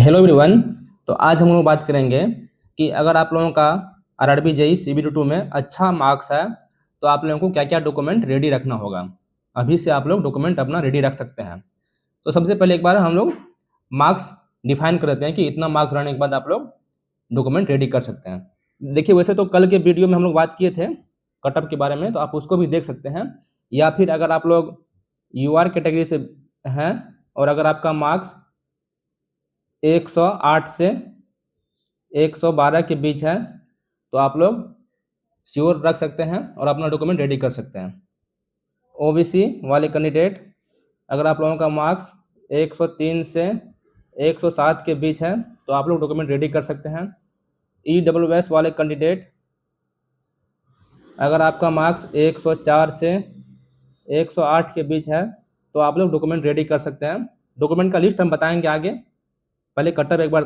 Hello everyone. तो आज हम लोग बात करेंगे कि अगर आप लोगों का आरआरबी जेईई CBT2 में अच्छा मार्क्स है तो आप लोगों को क्या क्या डॉक्यूमेंट रेडी रखना होगा। अभी से आप लोग डॉक्यूमेंट अपना रेडी रख सकते हैं। तो सबसे पहले एक बार हम लोग मार्क्स डिफाइन कर देते हैं कि इतना मार्क्स रहने के बाद आप लोग डॉक्यूमेंट रेडी कर सकते हैं। देखिए, वैसे तो कल के वीडियो में हम लोग बात किए थे कटअप के बारे में, तो आप उसको भी देख सकते हैं। या फिर अगर आप लोग यूआर कैटेगरी से हैं और अगर आपका मार्क्स 108 से 112 के बीच है तो आप लोग श्योर रख सकते हैं और अपना डॉक्यूमेंट रेडी कर सकते हैं। ओबीसी वाले कैंडिडेट, अगर आप लोगों का मार्क्स 103 से 107 के बीच है तो आप लोग डॉक्यूमेंट रेडी कर सकते हैं। ईडब्ल्यूएस वाले कैंडिडेट, अगर आपका मार्क्स 104 से 108 के बीच है तो आप लोग डॉक्यूमेंट रेडी कर सकते हैं। डॉक्यूमेंट का लिस्ट हम बताएंगे आगे, पहले कटर एक बार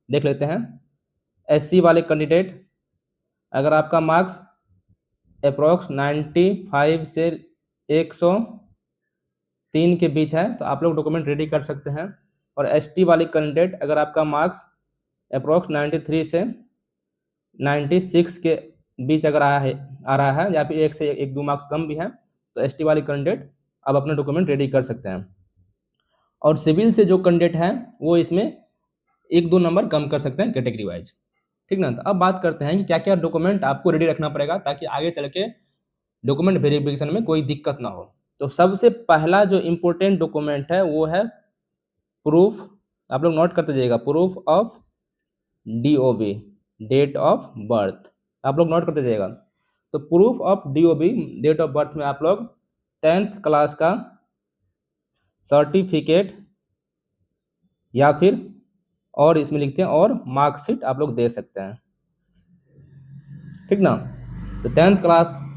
देख लेते हैं। एससी वाले कैंडिडेट, अगर आपका मार्क्स अप्रोक्स 95 से 103 के बीच है तो आप लोग डॉक्यूमेंट रेडी कर सकते हैं। और एसटी वाले कैंडिडेट, अगर आपका मार्क्स अप्रोक्स 93 से 96 के बीच अगर आ रहा है या फिर एक से एक दो मार्क्स कम भी है तो एसटी वाले कैंडिडेट अब अपना डॉक्यूमेंट रेडी कर सकते हैं। और सिविल से जो कैंडिडेट है वो इसमें एक दो नंबर कम कर सकते हैं कैटेगरी वाइज। ठीक ना। तो अब बात करते हैं कि क्या क्या डॉक्यूमेंट आपको रेडी रखना पड़ेगा ताकि आगे चल के डॉक्यूमेंट वेरिफिकेशन में कोई दिक्कत ना हो। तो सबसे पहला जो इम्पोर्टेंट डॉक्यूमेंट है वो है प्रूफ, आप लोग नोट करते जाइएगा, proof of DOB, date of birth, आप लोग नोट करते जाइएगा। तो proof of DOB, date of birth में आप लोग 10th क्लास का सर्टिफिकेट या फिर और इसमें लिखते हैं और मार्कशीट आप लोग दे सकते हैं। ठीक ना। तो 10th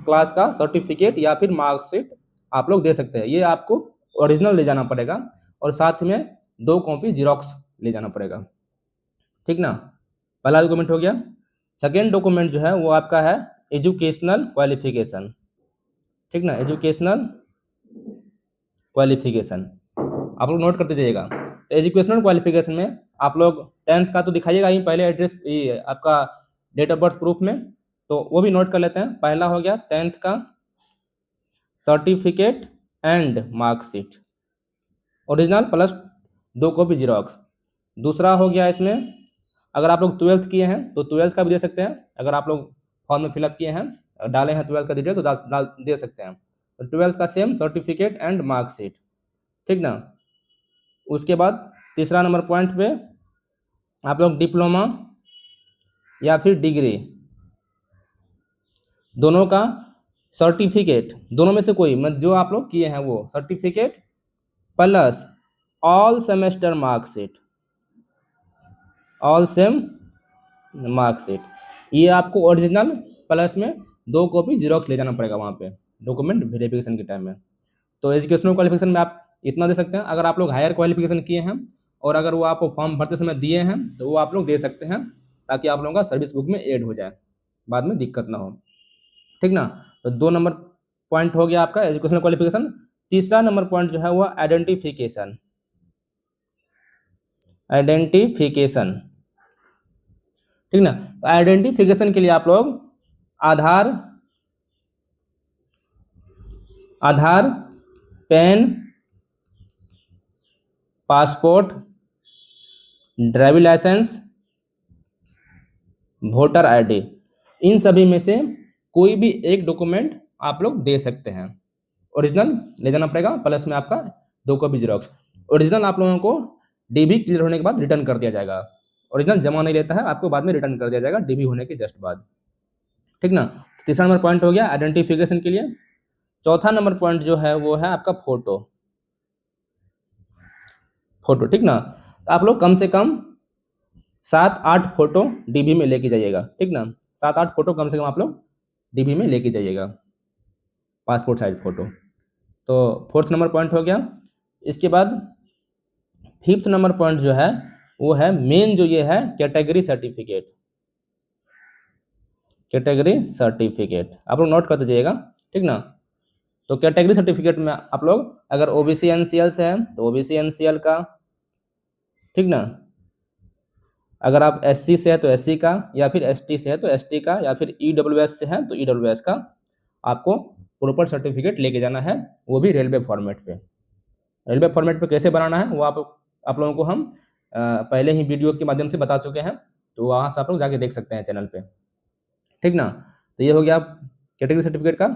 क्लास का सर्टिफिकेट या फिर मार्कशीट आप लोग दे सकते हैं। ये आपको ओरिजिनल ले जाना पड़ेगा और साथ में 2 कॉपी जीरोक्स ले जाना पड़ेगा। ठीक ना। पहला डॉक्यूमेंट हो गया। सेकेंड डॉक्यूमेंट जो है वो आपका है एजुकेशनल क्वालिफिकेशन। ठीक ना, एजुकेशनल क्वालिफिकेशन आप लोग नोट करते जाइएगा। तो एजुकेशनल क्वालिफिकेशन में आप लोग 10th का तो दिखाइएगा ही पहले, एड्रेस ये आपका डेट ऑफ बर्थ प्रूफ में, तो वो भी नोट कर लेते हैं। पहला हो गया 10th का certificate and marksheet original plus 2 copy xerox. दूसरा हो गया इसमें अगर आप लोग 12th किए हैं तो 12th का भी दे सकते हैं। अगर आप लोग फॉर्म में फिलअप किए हैं, डाले हैं 12th का डिटेल तो दे सकते हैं। तो 12th का सेम सर्टिफिकेट एंड मार्कशीट। ठीक ना। उसके बाद तीसरा नंबर पॉइंट पे आप लोग डिप्लोमा या फिर डिग्री दोनों का सर्टिफिकेट, दोनों में से कोई मतलब जो आप लोग किए हैं वो certificate plus all semester marksheet, all same marksheet, ये आपको ओरिजिनल प्लस में 2 कॉपी जीरोक्स ले जाना पड़ेगा वहाँ पे डॉक्यूमेंट वेरिफिकेशन के टाइम में। तो एजुकेशनल क्वालिफिकेशन में आप इतना दे सकते हैं। अगर आप लोग हायर क्वालिफिकेशन किए हैं और अगर वो आपको फॉर्म भरते समय दिए हैं तो वो आप लोग दे सकते हैं ताकि आप लोगों का सर्विस बुक में ऐड हो जाए, बाद में दिक्कत ना हो। ठीक ना। तो 2 नंबर पॉइंट हो गया आपका एजुकेशनल क्वालिफिकेशन। तीसरा नंबर पॉइंट जो है वो आइडेंटिफिकेशन, आइडेंटिफिकेशन। ठीक ना। तो आइडेंटिफिकेशन के लिए आप लोग Aadhaar, Aadhaar, PAN, passport, driving licence, voter ID, इन सभी में से कोई भी एक डॉक्यूमेंट आप लोग दे सकते हैं। ओरिजिनल ले जाना पड़ेगा प्लस में आपका 2 कॉपी जीरोक्स। ओरिजिनल आप लोगों को डीबी क्लियर होने के बाद रिटर्न कर दिया जाएगा। ओरिजिनल जमा नहीं लेता है, आपको बाद में रिटर्न कर दिया जाएगा डीबी होने के जस्ट बाद। ठीक ना। तीसरा नंबर पॉइंट हो गया आइडेंटिफिकेशन के लिए। चौथा नंबर पॉइंट जो है वो है आपका फोटो, फोटो। ठीक ना। तो आप लोग कम से कम 7-8 फोटो डीबी में लेके जाइएगा। ठीक ना, 7-8 फोटो कम से कम आप लोग डीबी में लेके जाइएगा, पासपोर्ट साइज फोटो। तो 4th नंबर पॉइंट हो गया। इसके बाद 5th नंबर पॉइंट जो है वो है मेन, जो ये है कैटेगरी सर्टिफिकेट, कैटेगरी सर्टिफिकेट आप लोग नोट करते जाइएगा। ठीक ना। तो कैटेगरी सर्टिफिकेट में आप लोग अगर ओबीसी एनसीएल से है तो ओबीसी एनसीएल का, ठीक ना, अगर आप SC से है तो SC का, या फिर ST से है तो ST का, या फिर EWS से है तो EWS का आपको प्रॉपर सर्टिफिकेट लेके जाना है, वो भी रेलवे फॉर्मेट पे। रेलवे फॉर्मेट पे कैसे बनाना है वो आप लोगों को हम पहले ही वीडियो के माध्यम से बता चुके हैं, तो वहाँ से आप लोग जाके देख सकते हैं चैनल पे, ठीक ना। तो ये हो गया कैटेगरी सर्टिफिकेट का।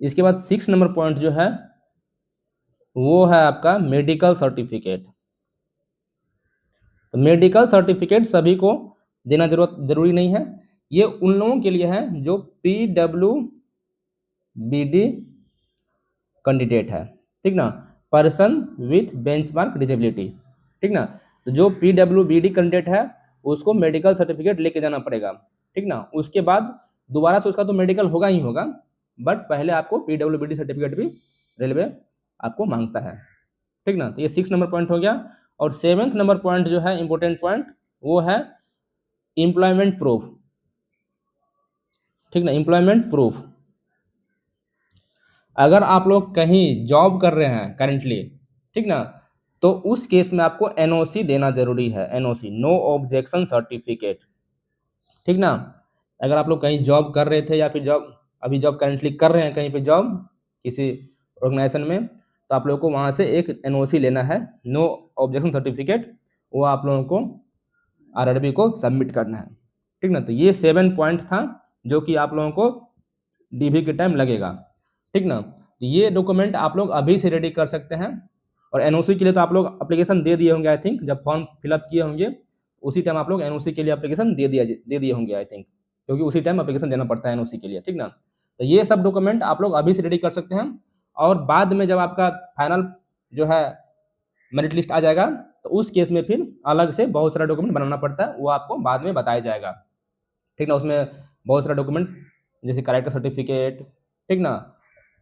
इसके बाद 6 नंबर पॉइंट जो है वो है आपका मेडिकल सर्टिफिकेट। तो मेडिकल सर्टिफिकेट सभी को देना जरूरी नहीं है, ये उन लोगों के लिए है जो PWBD कैंडिडेट है, ठीक ना, पर्सन विथ बेंचमार्क डिसेबिलिटी, ठीक ना। तो जो PWBD कैंडिडेट है उसको मेडिकल सर्टिफिकेट लेके जाना पड़ेगा, ठीक ना। उसके बाद दोबारा से उसका तो मेडिकल होगा ही होगा, बट पहले आपको PWBD सर्टिफिकेट भी रेलवे आपको मांगता है, ठीक ना। तो ये 6 नंबर पॉइंट हो गया। और 7th नंबर पॉइंट जो है इंपॉर्टेंट पॉइंट, वो है एम्प्लॉयमेंट प्रूफ, ठीक ना। एम्प्लॉयमेंट प्रूफ, अगर आप लोग कहीं जॉब कर रहे हैं करेंटली, ठीक ना, तो उस केस में आपको NOC देना जरूरी है, NOC, नो ऑब्जेक्शन सर्टिफिकेट, ठीक ना। अगर आप लोग कहीं जॉब कर रहे थे या फिर अभी जॉब करेंटली कर रहे हैं कहीं पे जॉब किसी ऑर्गेनाइजेशन में, तो आप लोगों को वहाँ से एक NOC लेना है, नो ऑब्जेक्शन सर्टिफिकेट, वो आप लोगों को RRB को सबमिट करना है, ठीक ना। तो ये 7 पॉइंट था जो कि आप लोगों को DV के टाइम लगेगा, ठीक ना। तो ये डॉक्यूमेंट आप लोग अभी से रेडी कर सकते हैं। और NOC के लिए तो आप लोग एप्लीकेशन दे दिए होंगे आई थिंक, जब फॉर्म फिलअप किए होंगे उसी टाइम आप लोग NOC के लिए एप्लीकेशन दे दिए होंगे आई थिंक, क्योंकि उसी टाइम एप्लीकेशन देना पड़ता है NOC के लिए, ठीक ना। तो ये सब डॉक्यूमेंट आप लोग अभी से रेडी कर सकते हैं, और बाद में जब आपका फाइनल जो है मेरिट लिस्ट आ जाएगा तो उस केस में फिर अलग से बहुत सारा डॉक्यूमेंट बनाना पड़ता है, वो आपको बाद में बताया जाएगा, ठीक ना। उसमें बहुत सारा डॉक्यूमेंट जैसे कैरेक्टर सर्टिफिकेट, ठीक ना,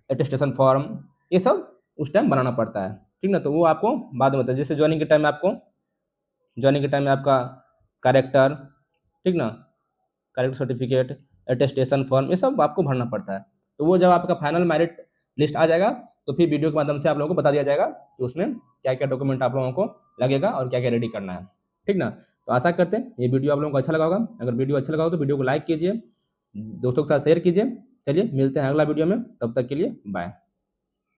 अटेस्टेशन फॉर्म, ये सब उस टाइम बनाना पड़ता है, ठीक ना। तो वो आपको बाद में बताया, जैसे ज्वाइनिंग के टाइम में आपका कैरेक्टर, ठीक ना, कैरेक्टर सर्टिफिकेट, अटेस्टेशन फॉर्म, ये सब आपको भरना पड़ता है। तो वो जब आपका फाइनल मेरिट लिस्ट आ जाएगा तो फिर वीडियो के माध्यम से आप लोगों को बता दिया जाएगा कि उसमें क्या क्या डॉक्यूमेंट आप लोगों को लगेगा और क्या क्या रेडी करना है, ठीक ना। तो आशा करते हैं ये वीडियो आप लोगों को अच्छा लगा होगा। अगर वीडियो अच्छा लगा हो तो वीडियो को लाइक कीजिए, दोस्तों के साथ शेयर कीजिए। चलिए मिलते हैं अगला वीडियो में, तब तक के लिए बाय।